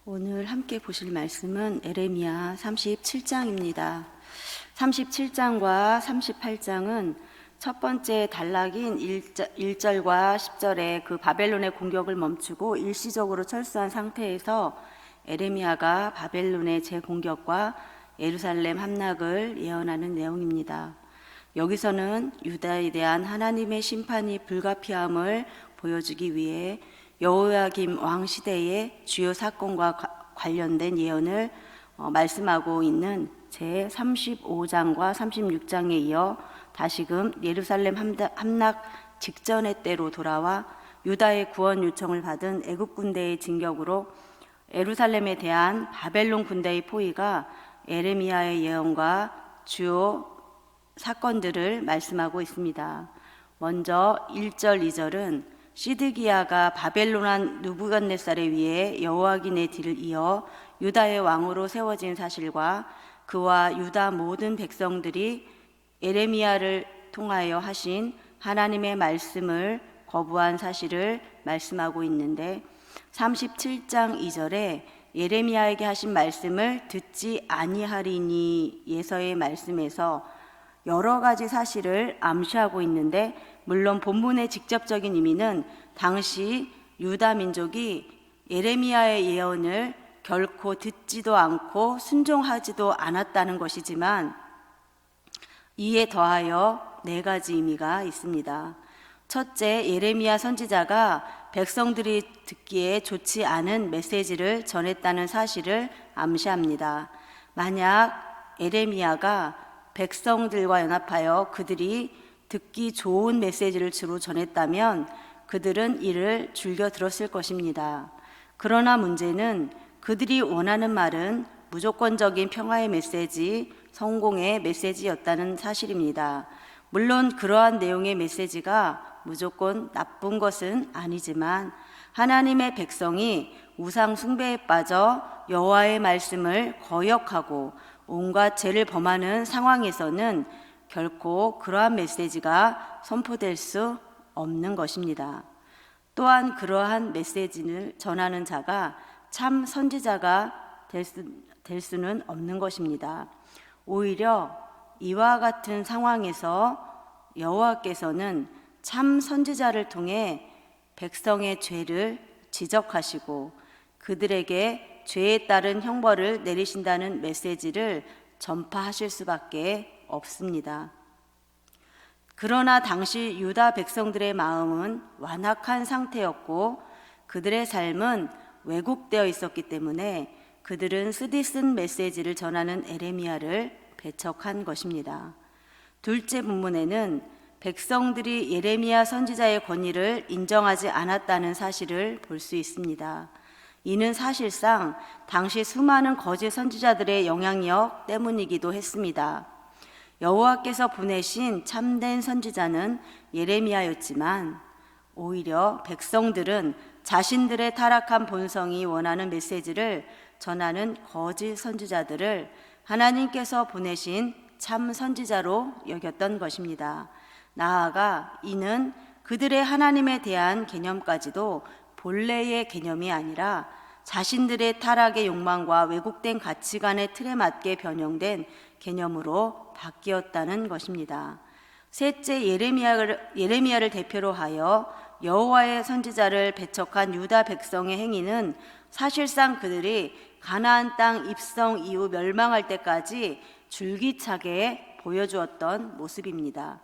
오늘 함께 보실 말씀은 에레미야 37장입니다. 37장과 38장은 첫 번째 단락인 1절과 10절에 그 바벨론의 공격을 멈추고 일시적으로 철수한 상태에서 에레미야가 바벨론의 재공격과 예루살렘 함락을 예언하는 내용입니다. 여기서는 유다에 대한 하나님의 심판이 불가피함을 보여주기 위해 여호야김 왕 시대의 주요 사건과 관련된 예언을 말씀하고 있는 제 35장과 36장에 이어 다시금 예루살렘 함락 직전의 때로 돌아와 유다의 구원 요청을 받은 애국 군대의 진격으로 예루살렘에 대한 바벨론 군대의 포위가 에레미야의 예언과 주요 사건들을 말씀하고 있습니다. 먼저 1절, 2절은 시드기야가 바벨론한 느부갓네살에 의해 여호와긴의 뒤를 이어 유다의 왕으로 세워진 사실과 그와 유다 모든 백성들이 에레미야를 통하여 하신 하나님의 말씀을 거부한 사실을 말씀하고 있는데 37장 2절에 예레미야에게 하신 말씀을 듣지 아니하리니 예서의 말씀에서 여러 가지 사실을 암시하고 있는데 물론 본문의 직접적인 의미는 당시 유다 민족이 예레미야의 예언을 결코 듣지도 않고 순종하지도 않았다는 것이지만 이에 더하여 네 가지 의미가 있습니다. 첫째, 예레미야 선지자가 백성들이 듣기에 좋지 않은 메시지를 전했다는 사실을 암시합니다. 만약 에레미야가 백성들과 연합하여 그들이 듣기 좋은 메시지를 주로 전했다면 그들은 이를 즐겨 들었을 것입니다. 그러나 문제는 그들이 원하는 말은 무조건적인 평화의 메시지, 성공의 메시지였다는 사실입니다. 물론 그러한 내용의 메시지가 무조건 나쁜 것은 아니지만 하나님의 백성이 우상 숭배에 빠져 여호와의 말씀을 거역하고 온갖 죄를 범하는 상황에서는 결코 그러한 메시지가 선포될 수 없는 것입니다. 또한 그러한 메시지를 전하는 자가 참 선지자가 될 수는 없는 것입니다. 오히려 이와 같은 상황에서 여호와께서는 참 선지자를 통해 백성의 죄를 지적하시고 그들에게 죄에 따른 형벌을 내리신다는 메시지를 전파하실 수밖에 없습니다. 그러나 당시 유다 백성들의 마음은 완악한 상태였고 그들의 삶은 왜곡되어 있었기 때문에 그들은 쓰디쓴 메시지를 전하는 에레미야를 배척한 것입니다. 둘째 본문에는 백성들이 예레미야 선지자의 권위를 인정하지 않았다는 사실을 볼 수 있습니다. 이는 사실상 당시 수많은 거짓 선지자들의 영향력 때문이기도 했습니다. 여호와께서 보내신 참된 선지자는 예레미야였지만 오히려 백성들은 자신들의 타락한 본성이 원하는 메시지를 전하는 거짓 선지자들을 하나님께서 보내신 참 선지자로 여겼던 것입니다. 나아가 이는 그들의 하나님에 대한 개념까지도 본래의 개념이 아니라 자신들의 타락의 욕망과 왜곡된 가치관의 틀에 맞게 변형된 개념으로 바뀌었다는 것입니다. 셋째, 예레미야를 대표로 하여 여호와의 선지자를 배척한 유다 백성의 행위는 사실상 그들이 가나안 땅 입성 이후 멸망할 때까지 줄기차게 보여주었던 모습입니다.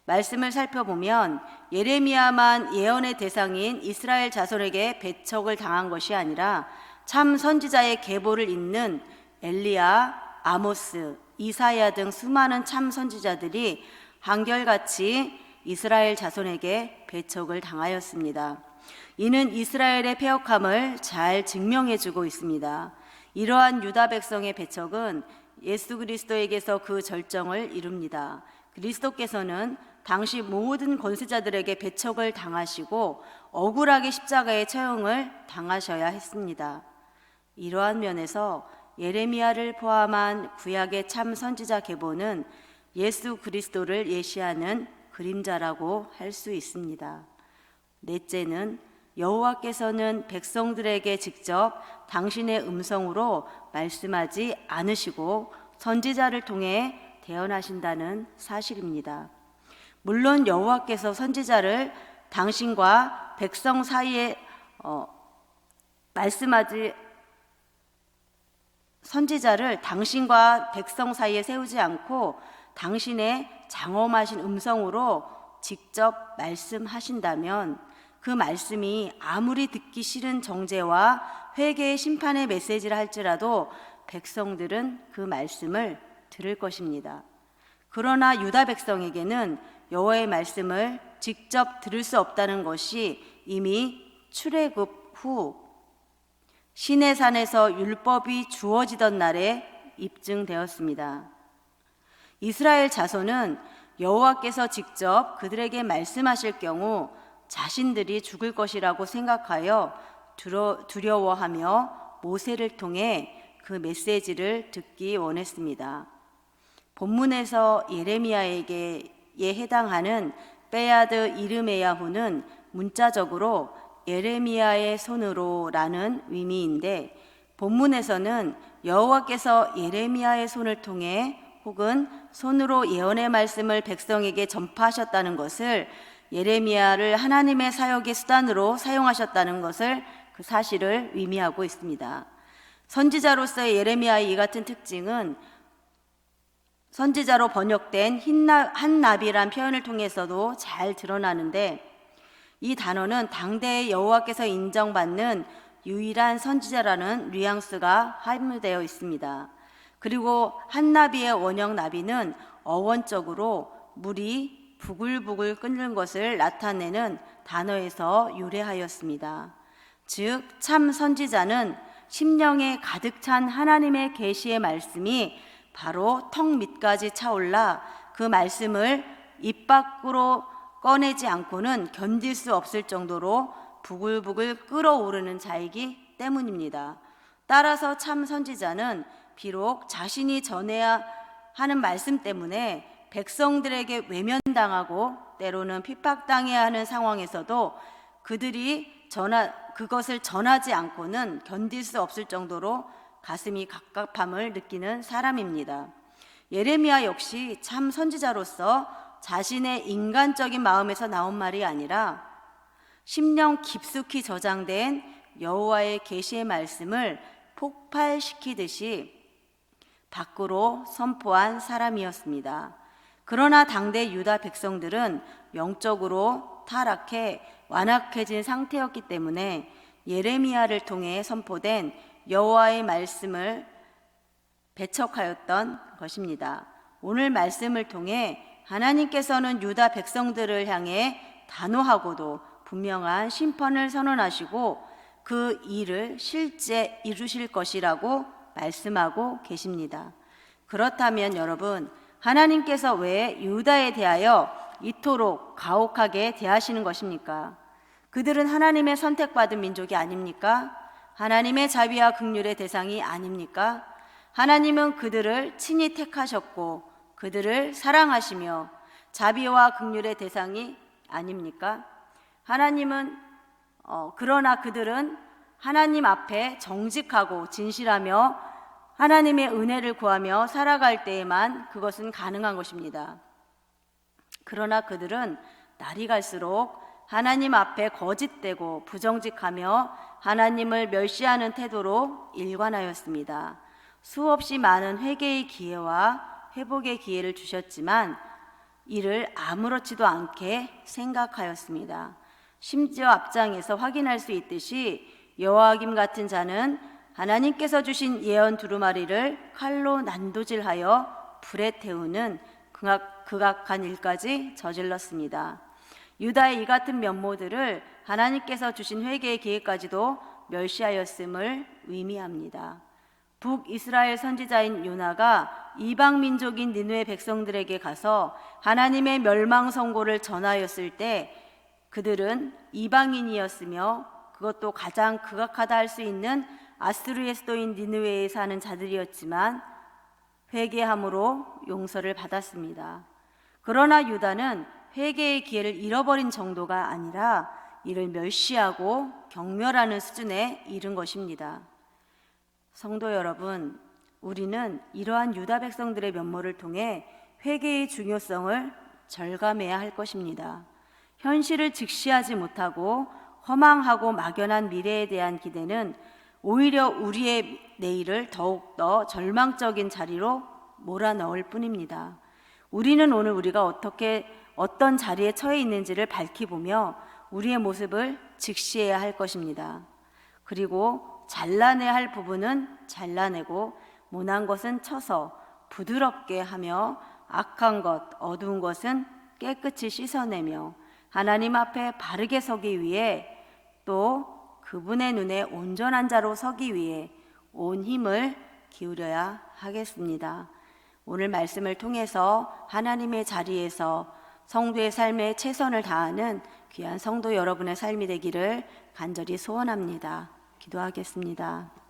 말씀을 살펴보면 예레미야만 예언의 대상인 이스라엘 자손에게 배척을 당한 것이 아니라 참 선지자의 계보를 잇는 엘리야, 아모스, 이사야 등 수많은 참 선지자들이 한결같이 이스라엘 자손에게 배척을 당하였습니다. 이는 이스라엘의 패역함을 잘 증명해주고 있습니다. 이러한 유다 백성의 배척은 예수 그리스도에게서 그 절정을 이룹니다. 그리스도께서는 당시 모든 권세자들에게 배척을 당하시고 억울하게 십자가의 처형을 당하셔야 했습니다. 이러한 면에서 예레미야를 포함한 구약의 참 선지자 계보는 예수 그리스도를 예시하는 그림자라고 할 수 있습니다. 넷째는 여호와께서는 백성들에게 직접 당신의 음성으로 말씀하지 않으시고 선지자를 통해 대언하신다는 사실입니다. 물론 여호와께서 선지자를 당신과 백성 사이에 선지자를 당신과 백성 사이에 세우지 않고 당신의 장엄하신 음성으로 직접 말씀하신다면 그 말씀이 아무리 듣기 싫은 정죄와 회개의 심판의 메시지를 할지라도 백성들은 그 말씀을 들을 것입니다. 그러나 유다 백성에게는 여호와의 말씀을 직접 들을 수 없다는 것이 이미 출애굽 후 시내산에서 율법이 주어지던 날에 입증되었습니다. 이스라엘 자손은 여호와께서 직접 그들에게 말씀하실 경우 자신들이 죽을 것이라고 생각하여 두려워하며 모세를 통해 그 메시지를 듣기 원했습니다. 본문에서 예레미야에게 해당하는 베야드 이르메야후는 문자적으로 예레미야의 손으로라는 의미인데 본문에서는 여호와께서 예레미야의 손을 통해 혹은 손으로 예언의 말씀을 백성에게 전파하셨다는 것을 예레미야를 하나님의 사역의 수단으로 사용하셨다는 것을 그 사실을 의미하고 있습니다. 선지자로서의 예레미야의 이 같은 특징은 선지자로 번역된 한나비란 표현을 통해서도 잘 드러나는데 이 단어는 당대의 여호와께서 인정받는 유일한 선지자라는 뉘앙스가 함유되어 있습니다. 그리고 한나비의 원형 나비는 어원적으로 물이 부글부글 끓는 것을 나타내는 단어에서 유래하였습니다. 즉 참 선지자는 심령에 가득 찬 하나님의 계시의 말씀이 바로 턱 밑까지 차올라 그 말씀을 입 밖으로 꺼내지 않고는 견딜 수 없을 정도로 부글부글 끓어오르는 자이기 때문입니다. 따라서 참 선지자는 비록 자신이 전해야 하는 말씀 때문에 백성들에게 외면당하고 때로는 핍박당해야 하는 상황에서도 그들이 그것을 전하지 않고는 견딜 수 없을 정도로 가슴이 갑갑함을 느끼는 사람입니다. 예레미야 역시 참 선지자로서 자신의 인간적인 마음에서 나온 말이 아니라 심령 깊숙이 저장된 여호와의 계시의 말씀을 폭발시키듯이 밖으로 선포한 사람이었습니다. 그러나 당대 유다 백성들은 영적으로 타락해 완악해진 상태였기 때문에 예레미야를 통해 선포된 여호와의 말씀을 배척하였던 것입니다. 오늘 말씀을 통해 하나님께서는 유다 백성들을 향해 단호하고도 분명한 심판을 선언하시고 그 일을 실제 이루실 것이라고 말씀하고 계십니다. 그렇다면 여러분, 하나님께서 왜 유다에 대하여 이토록 가혹하게 대하시는 것입니까? 그들은 하나님의 선택받은 민족이 아닙니까? 하나님의 자비와 긍휼의 대상이 아닙니까? 하나님은 그들을 친히 택하셨고 그들을 사랑하시며 자비와 긍휼의 대상이 아닙니까? 하나님은 그러나 그들은 하나님 앞에 정직하고 진실하며 하나님의 은혜를 구하며 살아갈 때에만 그것은 가능한 것입니다. 그러나 그들은 날이 갈수록 하나님 앞에 거짓되고 부정직하며 하나님을 멸시하는 태도로 일관하였습니다. 수없이 많은 회개의 기회와 회복의 기회를 주셨지만 이를 아무렇지도 않게 생각하였습니다. 심지어 앞장에서 확인할 수 있듯이 여호야김 같은 자는 하나님께서 주신 예언 두루마리를 칼로 난도질하여 불에 태우는 극악한 일까지 저질렀습니다. 유다의 이 같은 면모들을 하나님께서 주신 회개의 기회까지도 멸시하였음을 의미합니다. 북이스라엘 선지자인 요나가 이방 민족인 니느웨 백성들에게 가서 하나님의 멸망 선고를 전하였을 때 그들은 이방인이었으며 그것도 가장 극악하다 할 수 있는 아스루의 수도인 니느웨에 사는 자들이었지만 회개함으로 용서를 받았습니다. 그러나 유다는 회개의 기회를 잃어버린 정도가 아니라 이를 멸시하고 경멸하는 수준에 이른 것입니다. 성도 여러분, 우리는 이러한 유다 백성들의 면모를 통해 회개의 중요성을 절감해야 할 것입니다. 현실을 직시하지 못하고 허망하고 막연한 미래에 대한 기대는 오히려 우리의 내일을 더욱더 절망적인 자리로 몰아넣을 뿐입니다. 우리는 오늘 우리가 어떤 자리에 처해 있는지를 밝히보며 우리의 모습을 직시해야 할 것입니다. 그리고 잘라내야 할 부분은 잘라내고 모난 것은 쳐서 부드럽게 하며 악한 것, 어두운 것은 깨끗이 씻어내며 하나님 앞에 바르게 서기 위해 또 그분의 눈에 온전한 자로 서기 위해 온 힘을 기울여야 하겠습니다. 오늘 말씀을 통해서 하나님의 자리에서 성도의 삶에 최선을 다하는 귀한 성도 여러분의 삶이 되기를 간절히 소원합니다. 기도하겠습니다.